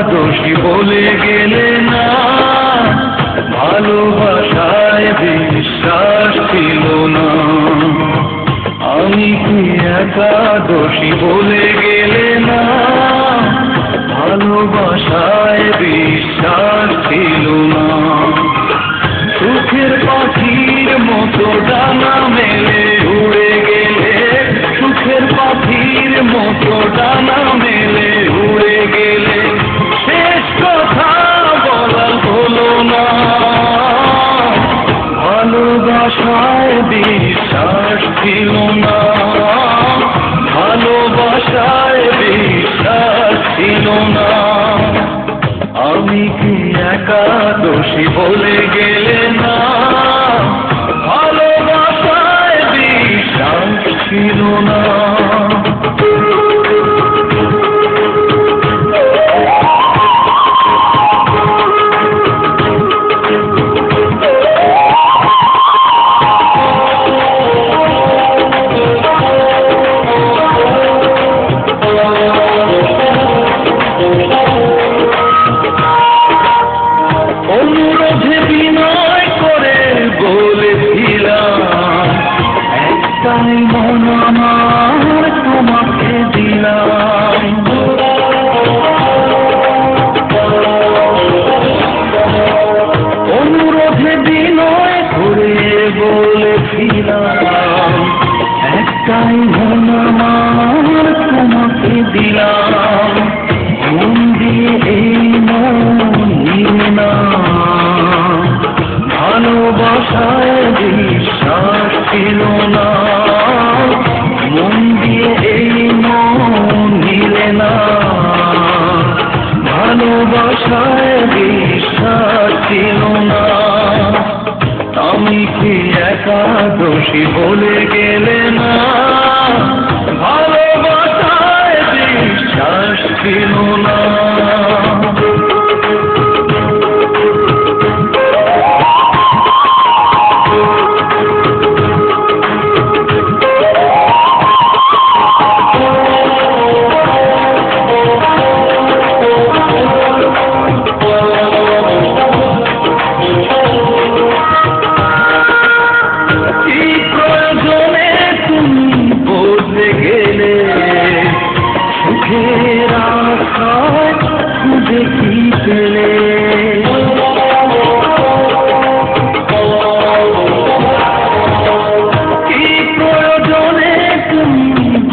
দোষী বলে গেলে না, ভালোবাসায় বিশ্বাস ছিল না। আমি কি একা দোষী বলে গেলে না, ভালোবাসায় বিশ্বাস ছিল না। সুখের পাখির মতো ডানা মেলে উড়ে গেলে, সুখের পাখির মতো ডানা মেলে উড়ে গেলে, শেষ কথা বলা হলো না। ভালোবাসায় বিশ্বাস ছিল না, ভালোবাসায় বিশ্বাস ছিল না। আমি কি একা দোষী বলে গেলে না, ভালোবাসায় বিশ্বাস ছিল না। অনুরোধে বিনয় করে বলেছিলাম, একটাই মন আমার তোমাকে দিলাম। অনুরোধে বিনয় করে বলেছিলাম, একটাই মন আমার তোমাকে দিলাম। মন দিয়ে এই মন নিয়ে না, ভালোবাসায় বিশ্বাস ছিল না। মন দিয়ে এই মন নিলে না, ভালোবাসায় বিশ্বাস ছিল না। আমি কি একা দোষী বলে গেলে না, ভালোবাসায় বিশ্বাস ছিল না।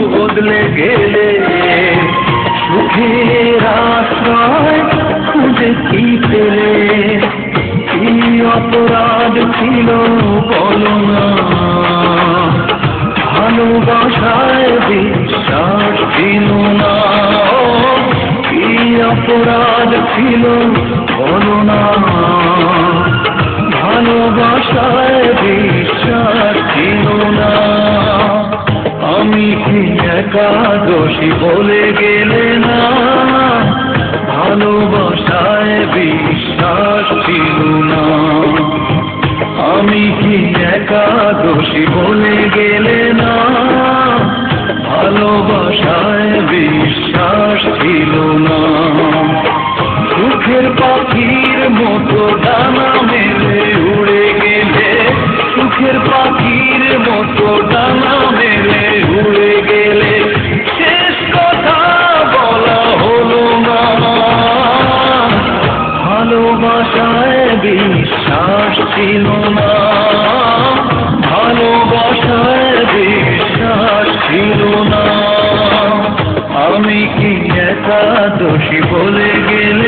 বদলে গেলে সুখের আশ্রয় খুঁজে কি পেলে, কি অপরাধ ছিল বলো না, ভালোবাসায় বিশ্বাস ছিল না। কি অপরাধ ছিল বলো না, ভালোবাসায় বিশ্বাস ছিল না। আমি কি একা দোষী বলে গেলে না, ভালোবাসায় বিশ্বাস ছিল না। আমি কি একা দোষী বলে গেলে না, ভালোবাসায় বিশ্বাস ছিল না। সুখের পাখির মতো ডানা মেলে উড়ে গেলে, সুখের পাখির মতো ডানা মেলে উড়ে গেলে, শেষ কথা বলা হলো না। ভালোবাসায় বিশ্বাস ছিল না, ভালোবাসায় বিশ্বাস ছিল না। আমি কি একা দোষী বলে গেলে